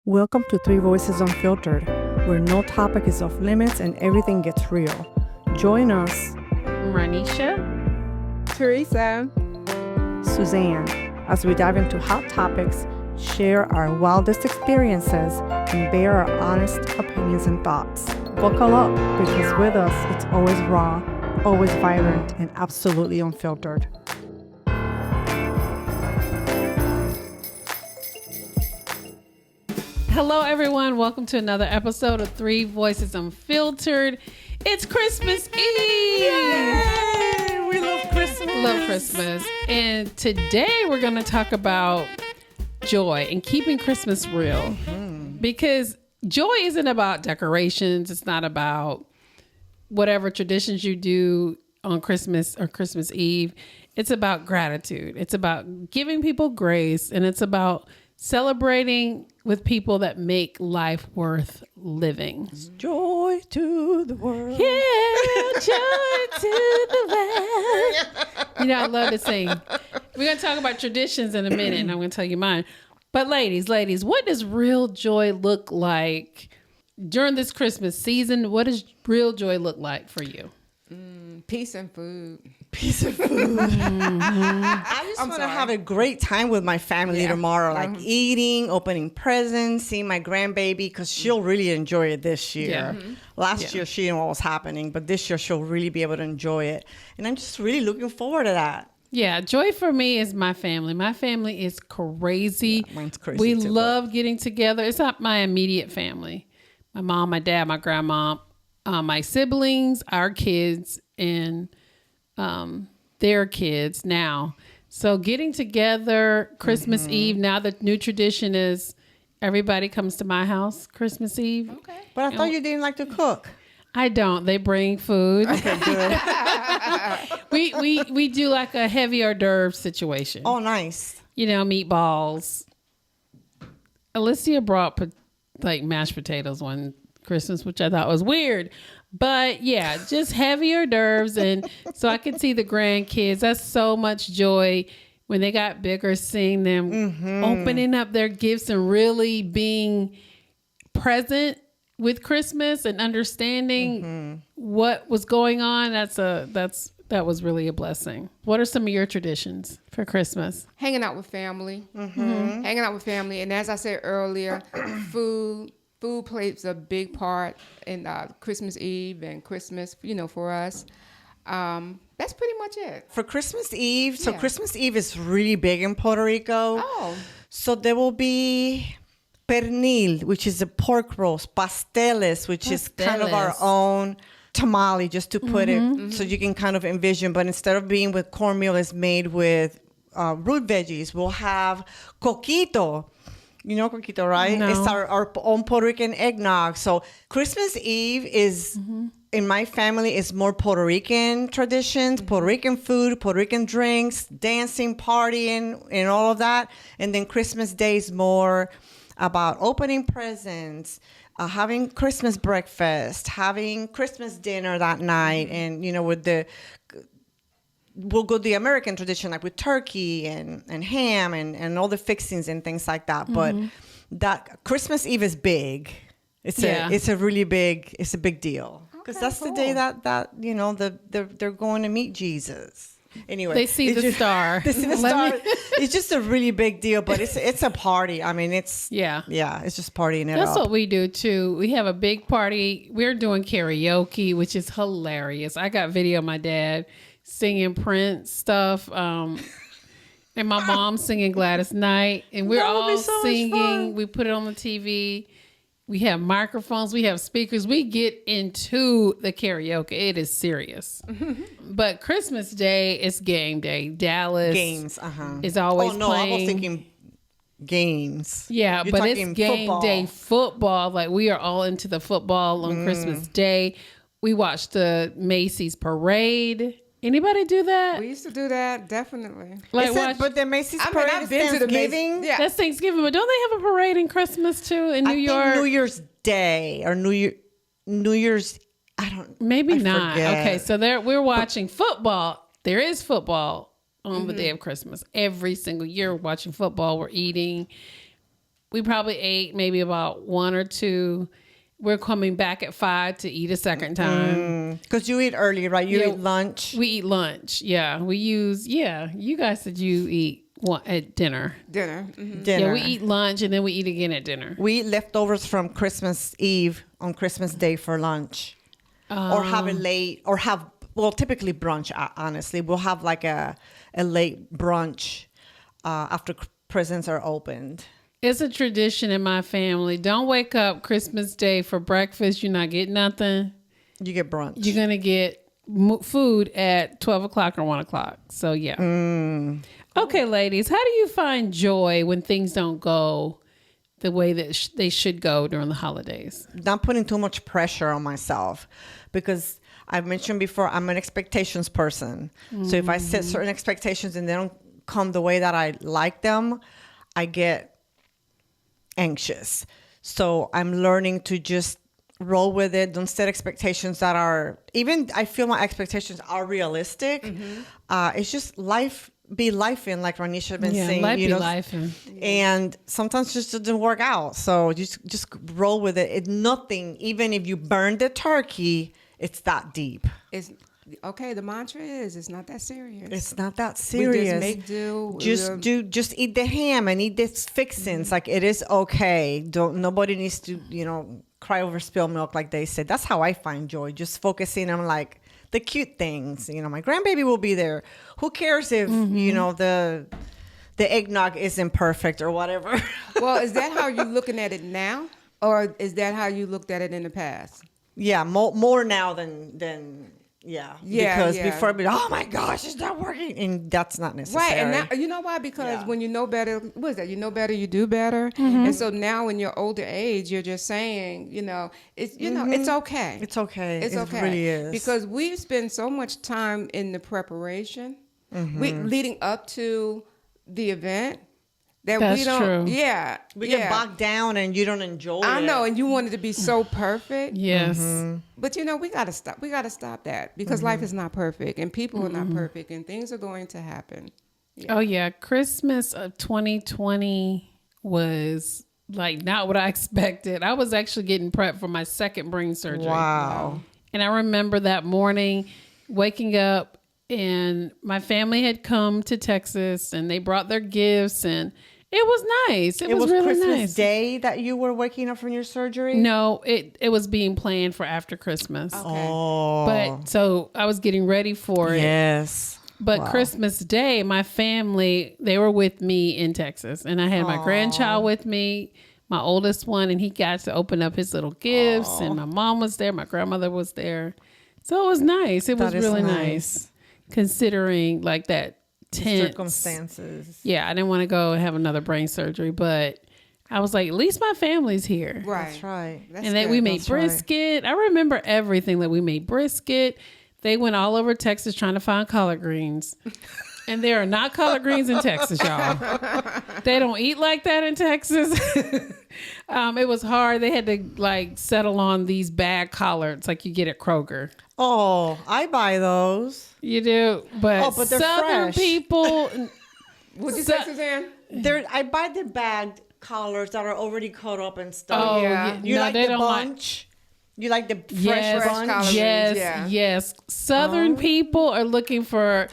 Welcome to Three Voices Unfiltered, where no topic is off limits and everything gets real. Join us, Ranisha, Teresa, Suzanne, as we dive into hot topics, share our wildest experiences, and bear our honest opinions and thoughts. Buckle up, because with us, it's always raw, always vibrant, and absolutely unfiltered. Hello, everyone. Welcome to another episode of Three Voices Unfiltered. It's Christmas Eve. Yay! We love Christmas. Love Christmas. And today we're going to talk about joy and keeping Christmas real. Because joy isn't about decorations. It's not about whatever traditions you do on Christmas or Christmas Eve. It's about gratitude. It's about giving people grace, and it's about celebrating with people that make life worth living. Joy to the world. Yeah, joy to the world. You know, I love to sing. We're going to talk about traditions in a minute, and I'm going to tell you mine. But ladies, what does real joy look like during this Christmas season? What does real joy look like for you? peace and food. Piece of food. I just want to have a great time with my family tomorrow, like eating, opening presents, seeing my grandbaby, because she'll really enjoy it this year. Yeah. Last year, she didn't know what was happening, but this year she'll really be able to enjoy it. And I'm just really looking forward to that. Yeah, joy for me is my family. My family is crazy. Yeah, mine's crazy We too, love getting together. It's not my immediate family. My mom, my dad, my grandma, my siblings, our kids, and their kids now. So getting together Christmas Eve, now the new tradition is everybody comes to my house Christmas Eve. Okay. But I thought you didn't like to cook. I don't. They bring food. Okay, good. We do like a heavy hors d'oeuvre situation. Oh, nice. You know, meatballs. Alicia brought like mashed potatoes one Christmas, which I thought was weird. But yeah, just heavy hors d'oeuvres. And so I can see the grandkids. That's so much joy when they got bigger, seeing them opening up their gifts and really being present with Christmas and understanding what was going on. That was really a blessing. What are some of your traditions for Christmas? Hanging out with family. Hanging out with family. And as I said earlier, food plays a big part in Christmas Eve and Christmas, for us. That's pretty much it. For Christmas Eve, so Yeah. Christmas Eve is really big in Puerto Rico. Oh. So there will be pernil, which is a pork roast, pasteles, which is kind of our Pasteles. own tamale, just to put it so you can kind of envision. But instead of being with cornmeal, it's made with root veggies. We'll have coquito. You know coquito, right? No. It's our own Puerto Rican eggnog. So Christmas Eve is, in my family, is more Puerto Rican traditions, Puerto Rican food, Puerto Rican drinks, dancing, partying, and all of that. And then Christmas Day is more about opening presents, having Christmas breakfast, having Christmas dinner that night, and we'll go the American tradition, like with turkey and ham and all the fixings and things like that. But that Christmas Eve is big. It's a big deal, because Okay, that's the cool. day that they're going to meet Jesus. Anyway, They see the star. They see the star. It's just a really big deal, but it's a party. I mean, it's it's just partying it That's up. what we do too. We have a big party. We're doing karaoke, which is hilarious. I got video of my dad singing Prince stuff, and my mom singing Gladys Knight, and we're That would be all so much singing. fun. We put it on the TV. We have microphones. We have speakers. We get into the karaoke. It is serious. But Christmas Day is game day. Dallas Games, is always Oh no, playing. I was thinking games. Yeah, You're but it's talking game football. day football. Like, we are all into the football on Christmas Day. We watch the Macy's parade. Anybody do that? We used to do that, definitely. Like, Is it- watch, but the Macy's I mean, parade I've is been to the Thanksgiving. Macy's. Yeah. that's Thanksgiving, but don't they have a parade in Christmas too in New I York? think New Year's Day or New Year's. I don't. Maybe I not. forget. Okay, so we're watching football. There is football on the day of Christmas. Every single year, we're watching football. We're eating. we probably ate maybe about 1 or 2. We're coming back at 5 to eat a second time. Because you eat early, right? You eat lunch. We eat lunch. Yeah. You guys said you eat at dinner. Dinner. Mm-hmm. Dinner. Yeah, we eat lunch and then we eat again at dinner. We eat leftovers from Christmas Eve on Christmas Day for lunch. Or have it late, or typically brunch, honestly. We'll have like a late brunch after presents are opened. It's a tradition in my family. Don't wake up Christmas Day for breakfast. You're not getting nothing. You get brunch. You're going to get food at 12 o'clock or 1 o'clock. So, yeah. Okay, ladies, how do you find joy when things don't go the way that they should go during the holidays? Not putting too much pressure on myself, because I've mentioned before, I'm an expectations person. So if I set certain expectations and they don't come the way that I like them, I get anxious. So I'm learning to just roll with it. Don't set expectations that are, even I feel my expectations are realistic. It's just life be life-in, like Ranisha has been saying. Life be life-in. And sometimes it just doesn't work out. So just roll with it. It's nothing, even if you burn the turkey, it's that deep. It's okay. The mantra is, it's not that serious. It's not that serious. We just make do. Just eat the ham and eat this fixings. Like, it is okay. Nobody needs to, cry over spilled milk, like they said. That's how I find joy. Just focusing on like the cute things. My grandbaby will be there. Who cares if, the eggnog isn't perfect or whatever. Well, is that how you're looking at it now? Or is that how you looked at it in the past? Yeah, more now than yeah. Because before I'd be like, oh my gosh, it's not working. And that's not necessary. Right. And now, you know why? Because when you know better, what is that? You know better, you do better. And so now in your older age, you're just saying, it's, it's okay. It's okay. It's okay. It really is. Because we spend so much time in the preparation, we leading up to the event. That's we don't, true. Yeah. We get bogged down and you don't enjoy it. I know, and you want it to be so perfect. Yes. But we gotta stop. We gotta stop that, because life is not perfect and people are not perfect and things are going to happen. Yeah. Oh yeah. Christmas of 2020 was like not what I expected. I was actually getting prepped for my second brain surgery. Wow. And I remember that morning waking up, and my family had come to Texas and they brought their gifts, and it was nice. It was really Christmas nice. Day that you were waking up from your surgery? No, it was being planned for after Christmas. Okay. Oh. But so I was getting ready for it. Yes. But Wow. Christmas Day, my family, they were with me in Texas, and I had my grandchild with me, my oldest one, and he got to open up his little gifts, and my mom was there, my grandmother was there. So it was nice. It was really nice. Considering like that tense circumstances. Yeah, I didn't want to go and have another brain surgery, but I was like, at least my family's here. Right. That's right. And then we made brisket. I remember everything that we made brisket. They went all over Texas trying to find collard greens. And there are not collard greens in Texas, y'all. They don't eat like that in Texas. It was hard. They had to settle on these bag collards like you get at Kroger. Oh, I buy those. You do, but they're Southern fresh. people. What'd you say, Suzanne? I buy the bagged collars that are already cut up and stuff. Oh, Yeah. You no, like they the don't bunch? You like the fresh Yes, bunch? collard yes, greens, yes. Southern people are looking for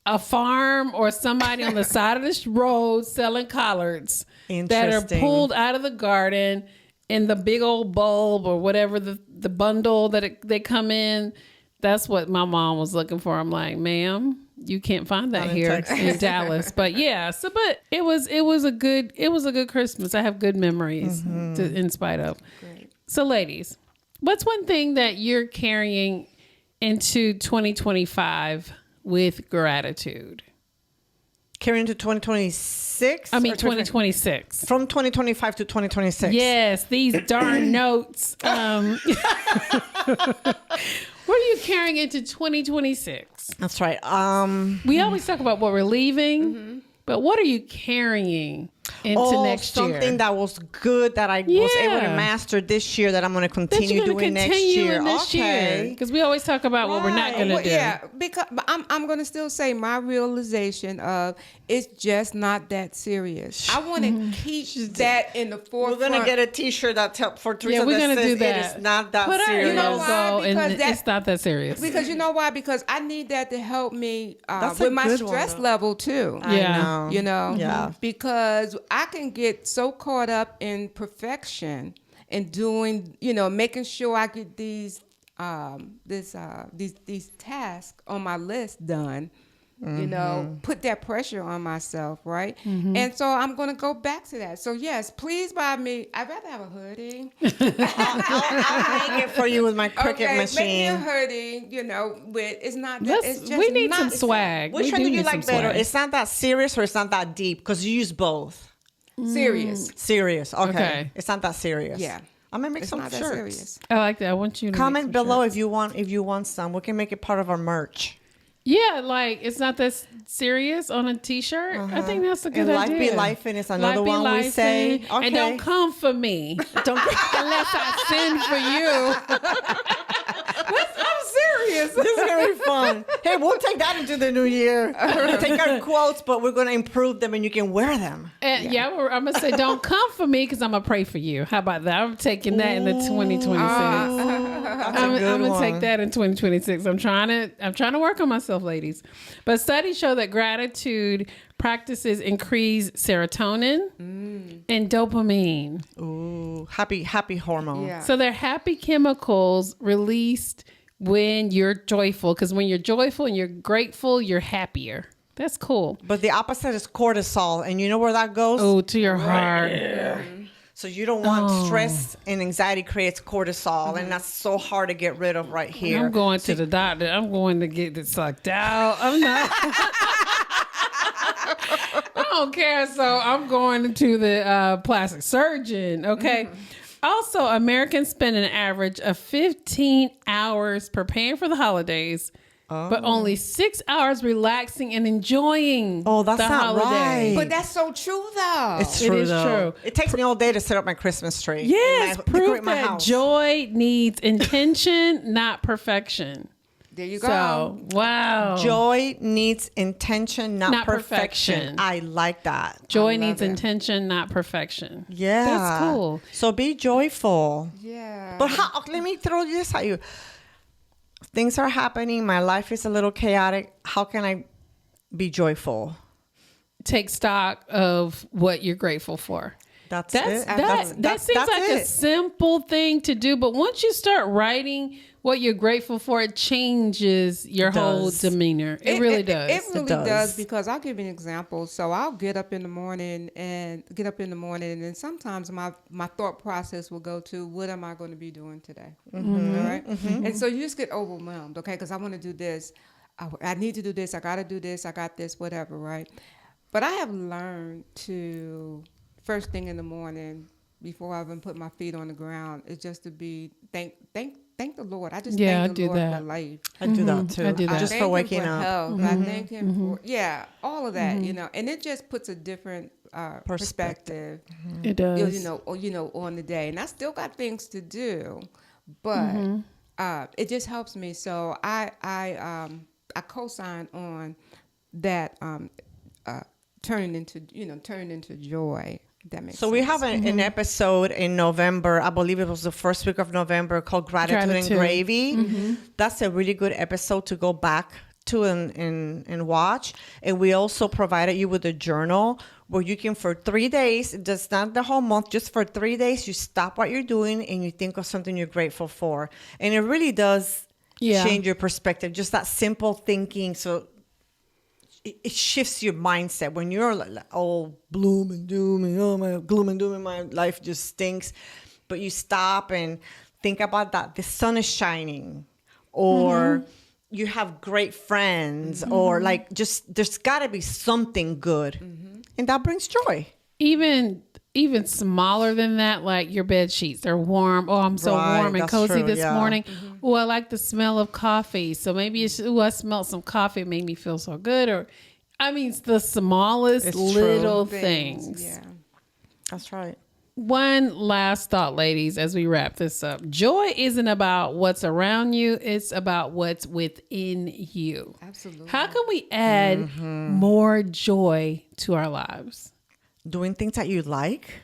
a farm or somebody on the side of this road selling collards that are Interesting. pulled out of the garden in the big old bulb or whatever the bundle that they come in. That's what my mom was looking for. I'm like, ma'am, you can't find that Not in here Texas. in Dallas. But yeah, but it was a good Christmas. I have good memories in spite of. Great. So ladies, what's one thing that you're carrying into 2025 with gratitude? Carrying to 2026? I mean, Or 2026. From 2025 to 2026. Yes, these darn notes. What are you carrying into 2026? That's right. We always talk about what we're leaving, but what are you carrying? into next year. Something that was good that I was able to master this year that I'm going to continue doing next year. Okay. Because we always talk about what we're not going to do. Yeah, because I'm going to still say my realization of it's just not that serious. I want to keep that in the forefront. We're going to get a T-shirt for Teresa we're going to do that. It is not that serious. You know why? Because it's not that serious. Because you know why? Because I need that to help me with my stress level too. Yeah. You know? Yeah. Because I can get so caught up in perfection and doing, making sure I get these tasks on my list done. Put that pressure on myself, right? And so I'm going to go back to that. So yes, please buy me. I'd rather have a hoodie. I'll make it for you with my Cricut machine. Make me a hoodie. With it's not. It's just we need some swag. Which one do you like better? It's not that serious or it's not that deep because you use both. Serious. Serious. Okay. It's not that serious. Yeah. I'm gonna make It's some not shirts. that serious. I like that. I want you to comment below shirts. if you want some. We can make it part of our merch. Yeah, like it's not that serious on a T-shirt. I think that's a good Life idea. be life, and it's another Life be one we life say. and- Okay. And don't come for me. Don't Unless I send for you. I'm serious. This is gonna be fun. Hey, we'll take that into the new year. We're gonna take our quotes, but we're gonna improve them, and you can wear them. And I'm gonna say, don't come for me because I'm gonna pray for you. How about that? I'm taking that in the 2026. I'm gonna take that in 2026. I'm trying to work on myself, ladies. But studies show that gratitude practices increase serotonin and dopamine. Ooh, happy hormone. Yeah. So they're happy chemicals released when you're joyful. Because when you're joyful and you're grateful, you're happier. That's cool. But the opposite is cortisol, and you know where that goes? Oh, to your heart. So you don't want stress and anxiety creates cortisol, and that's so hard to get rid of right here. I'm going to the doctor. I'm going to get it sucked out. I'm not. I don't care. So I'm going to the plastic surgeon. Okay. Also, Americans spend an average of 15 hours preparing for the holidays, but only 6 hours relaxing and enjoying that's the not holiday. right. But that's so true, though. It's true. It is though. true. It takes me all day to set up my Christmas tree. Yes, and proof decorate my that house. joy needs intention, not perfection. There you go. So, wow. Joy needs intention, not perfection. perfection. I like that. Joy love needs it. intention, not perfection. Yeah. That's cool. So be joyful. Yeah. But let me throw this at you. Things are happening. My life is a little chaotic. How can I be joyful? Take stock of what you're grateful for. That's That seems like a simple thing to do, but once you start writing what you're grateful for, it changes your whole demeanor. It really does. It really does. does because I'll give you an example. So I'll get up in the morning and then sometimes my thought process will go to what am I going to be doing today? All right. And so you just get overwhelmed, okay? Because I want to do this. I need to do this. I got to do this. I got this, whatever, right? But I have learned to first thing in the morning before I even put my feet on the ground is just to be thank the Lord. I just thank the Lord for life. I do that too. I do that. Just thank for waking him for up. health. I thank him for all of that, and it just puts a different perspective. It does. On the day, and I still got things to do, but it just helps me. So I co-sign on that turning into joy. That makes So sense. we have an episode in November. I believe it was the first week of November called Gratitude and Gravy. That's a really good episode to go back to and watch. And we also provided you with a journal where you can, for 3 days, just not the whole month, just for 3 days, you stop what you're doing and you think of something you're grateful for. And it really does change your perspective. Just that simple thinking. So it shifts your mindset when you're like all gloom and doom and my gloom and doom and my life just stinks. But you stop and think about that. The sun is shining, or you have great friends, or like just there's got to be something good, and that brings joy. Even smaller than that, like your bed sheets, they're warm. Oh, I'm so warm and cozy this morning. Oh, I like the smell of coffee. So maybe it's, I smelled some coffee. It made me feel so good. Or, I mean, it's the smallest little things. That's right. One last thought, ladies, as we wrap this up. Joy isn't about what's around you. It's about what's within you. Absolutely. How can we add more joy to our lives? Doing things that you like,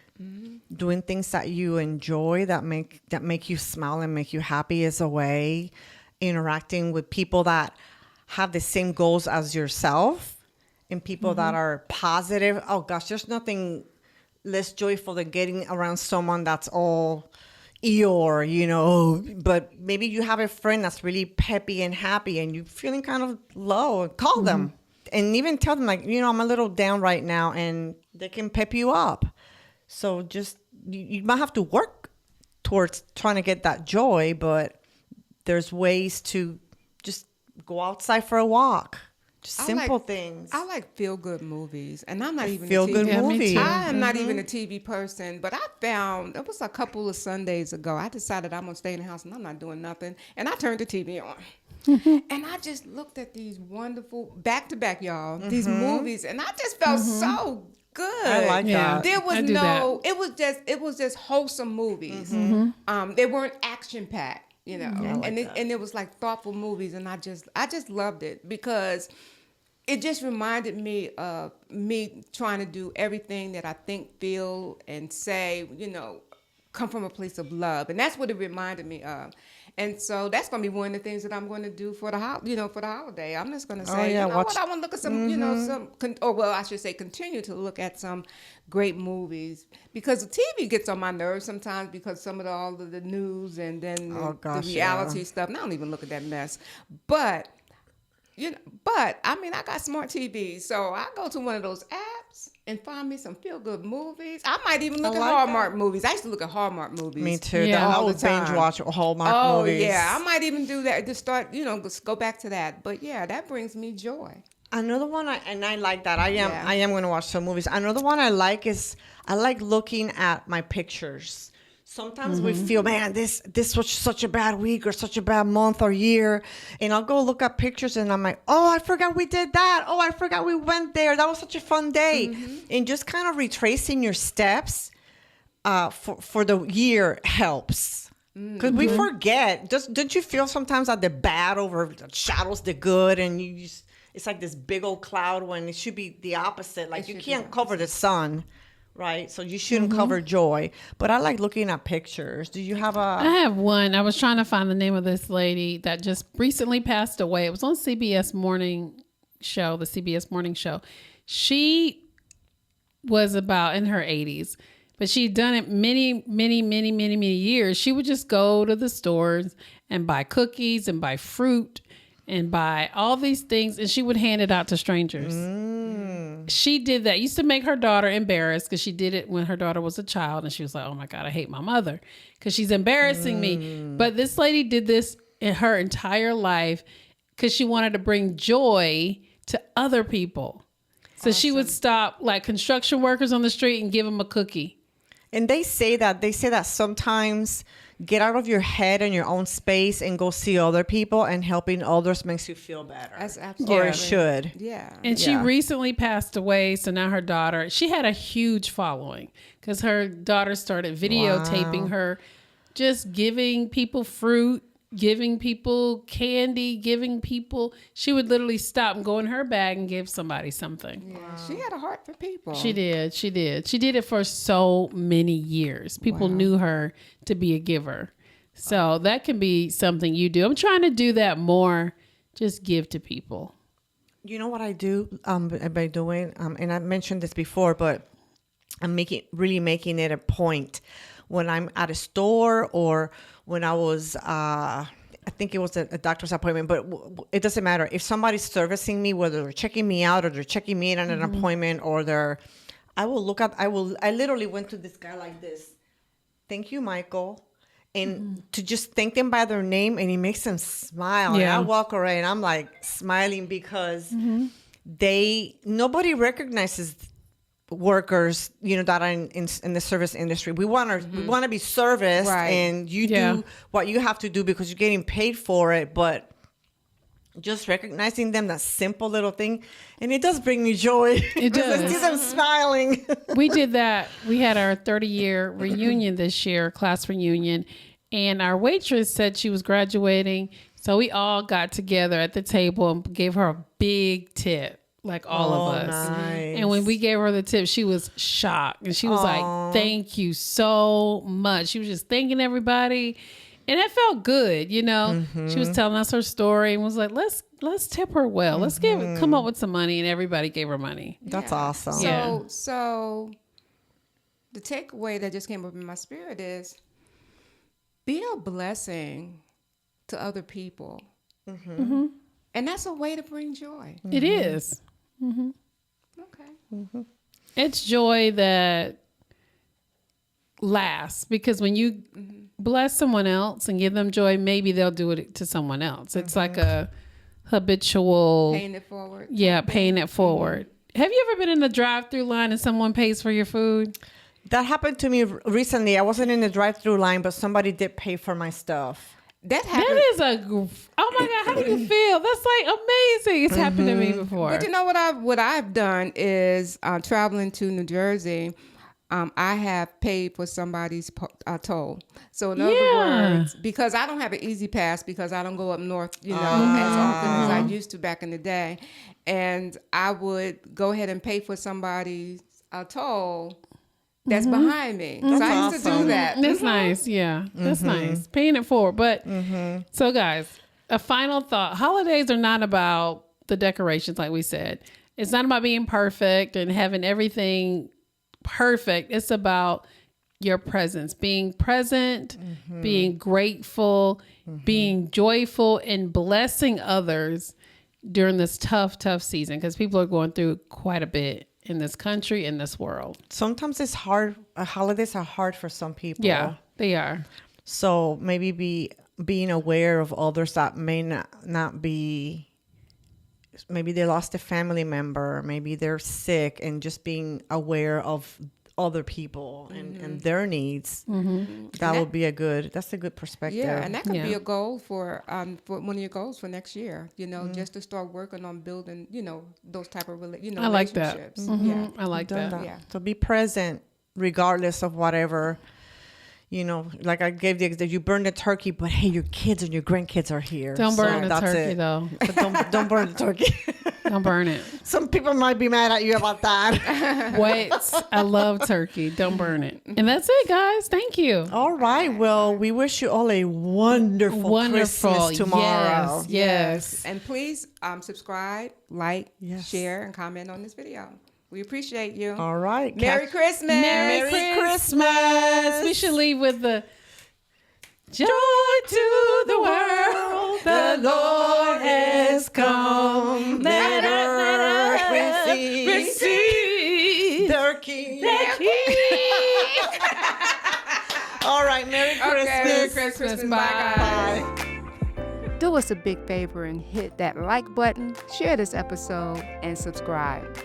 doing things that you enjoy, that make you smile and make you happy is a way. Interacting with people that have the same goals as yourself and people that are positive. Oh gosh, there's nothing less joyful than getting around someone that's all Eeyore, you know, but maybe you have a friend that's really peppy and happy and you're feeling kind of low. Call them and even tell them, like, you know, I'm a little down right now, and they can pep you up. So just, you might have to work towards trying to get that joy, but there's ways to just go outside for a walk. Just simple things. I like feel-good movies, and I'm not even Feel-good a TV. movie. I am not even a TV person, but I found, it was a couple of Sundays ago, I decided I'm going to stay in the house and I'm not doing nothing, and I turned the TV on. And I just looked at these wonderful, back-to-back, y'all, these movies, and I just felt so good. I like that. There was I do no, it was just wholesome movies. They weren't action-packed. You know, and it was like thoughtful movies, and I just loved it because it just reminded me of me trying to do everything that I think, feel, and say, you know, come from a place of love, and that's what it reminded me of. And so that's going to be one of the things that I'm going to do for the holiday. I'm just going to say, I want to look at some, you know, I should say, continue to look at some great movies, because the TV gets on my nerves sometimes because some of all of the news and then the reality stuff. And I don't even look at that mess, but. I mean, I got smart TVs, so I go to one of those apps and find me some feel-good movies. I might even look at Hallmark movies. I used to look at Hallmark movies. Me too. Yeah. I would binge watch Hallmark movies. Oh, yeah. I might even do that. Just start, you know, just go back to that. But, yeah, that brings me joy. Another one, I like that. I am going to watch some movies. Another one I like is I like looking at my pictures. Sometimes we feel, man, this was such a bad week or such a bad month or year. And I'll go look at pictures and I'm like, oh, I forgot we did that. Oh, I forgot we went there. That was such a fun day. And just kind of retracing your steps for the year helps. Because we forget. Don't you feel sometimes that the bad overshadows the good, and you just, it's like this big old cloud when it should be the opposite. Like you can't cover the sun. Right, so you shouldn't cover joy. But I like looking at pictures. Do you have I have one. I was trying to find the name of this lady that just recently passed away. It was on CBS Morning Show, the CBS Morning Show. She was about in her 80s, but she'd done it many years. She would just go to the stores and buy cookies and buy fruit and buy all these things, and she would hand it out to strangers. She did that. Used to make her daughter embarrassed because she did it when her daughter was a child, and she was like, oh my God, I hate my mother because she's embarrassing me. But this lady did this in her entire life because she wanted to bring joy to other people. So she would stop like construction workers on the street and give them a cookie. And they say that sometimes get out of your head and your own space and go see other people, and helping others makes you feel better. That's absolutely. Or it should. Yeah. And she recently passed away. So now her daughter, she had a huge following because her daughter started videotaping her, just giving people fruit, giving people candy, she would literally stop and go in her bag and give somebody something. Yeah. She had a heart for people. She did. She did it for so many years. People knew her to be a giver. So that can be something you do. I'm trying to do that more. Just give to people. You know what I do by doing, and I mentioned this before, but I'm really making it a point when I'm at a store or when I was, I think it was a doctor's appointment, but it doesn't matter. If somebody's servicing me, whether they're checking me out or they're checking me in on an appointment, or I literally went to this guy like this. Thank you, Michael. And to just thank them by their name, and it makes them smile. Yeah. And I walk away and I'm like smiling because nobody recognizes workers, you know, that are in the service industry. We want to be serviced, and you do what you have to do because you're getting paid for it. But just recognizing them, that simple little thing, and it does bring me joy. It does. I see them smiling. We did that. We had our 30-year reunion this year, class reunion, and our waitress said she was graduating, so we all got together at the table and gave her a big tip, like all of us. Nice. And when we gave her the tip, she was shocked, and she was like, "Thank you so much." She was just thanking everybody. And it felt good, you know. She was telling us her story and was like, let's tip her well. Let's come up with some money, and everybody gave her money. That's awesome. Yeah. So the takeaway that just came up in my spirit is be a blessing to other people. And that's a way to bring joy. It is. Okay. It's joy that lasts, because when you bless someone else and give them joy, maybe they'll do it to someone else. It's like a habitual Paying it forward. Yeah, paying it forward. Have you ever been in the drive-through line and someone pays for your food? That happened to me recently. I wasn't in the drive-through line, but somebody did pay for my stuff. That happened. That is oh my God, how do you feel? That's like amazing. It's happened to me before. But you know what I've done is traveling to New Jersey. I have paid for somebody's toll. So in other words, because I don't have an easy pass, because I don't go up north, as often as I used to back in the day, and I would go ahead and pay for somebody's toll that's behind me. So I used to do that. That's nice. Yeah, that's nice. Paying it forward. But so guys, a final thought: holidays are not about the decorations, like we said. It's not about being perfect and having everything perfect. It's about your presence, being present, being grateful, being joyful, and blessing others during this tough season, because people are going through quite a bit in this country, in this world. Sometimes it's hard. Holidays are hard for some people. Yeah, they are. So maybe being aware of others that may not be. Maybe they lost a family member, maybe they're sick, and just being aware of other people and their needs. That's a good perspective. Yeah, and that could be a goal for one of your goals for next year. Just to start working on building, those type of I like that. relationships. Yeah, I like that. Yeah. So be present regardless of whatever. Like I gave the example, you burn the turkey, but hey, your kids and your grandkids are here. Don't burn the that's turkey it. though. But don't burn the turkey. Don't burn it. Some people might be mad at you about that. Wait, I love turkey. Don't burn it. And that's it, guys. Thank you. All right. Well, we wish you all a wonderful Christmas tomorrow. Yes. And please subscribe, like, share, and comment on this video. We appreciate you. All right. Merry Christmas. Merry Christmas. We should leave with the joy to the world. The Lord has come. Let earth receive their King. All right. Merry Christmas. Okay, Merry Christmas. Bye, guys. Bye. Do us a big favor and hit that like button, share this episode, and subscribe.